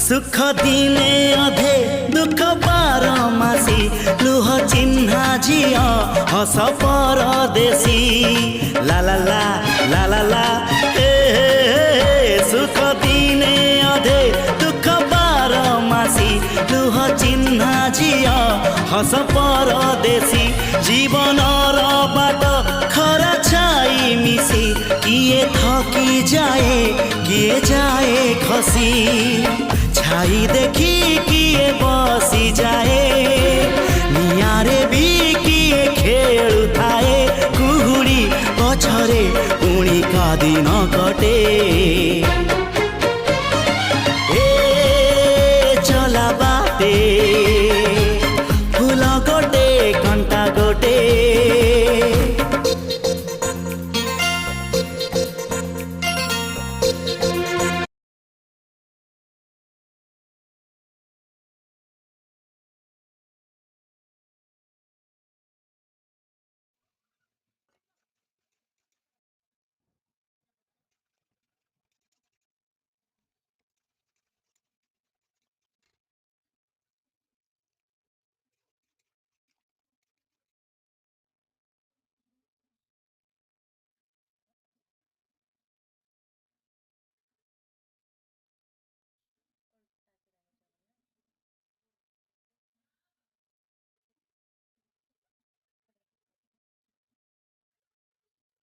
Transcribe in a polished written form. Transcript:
सुख दिने अधे दुख बारमासी लुह चिन्हा झिया हस परदेशी ला ला ला ला ला ला सुख दिने अधे दुख बारमासी लुह चिन्हा झिया हस परदेशी जीवन बाट खरा छाई मिसी किए थकी जाए किए जाए खसी छाई देखी किए बसी जाए नियारे भी किए खेलु थाए कुहुड़ी पछरे पुणी का दिन कटे।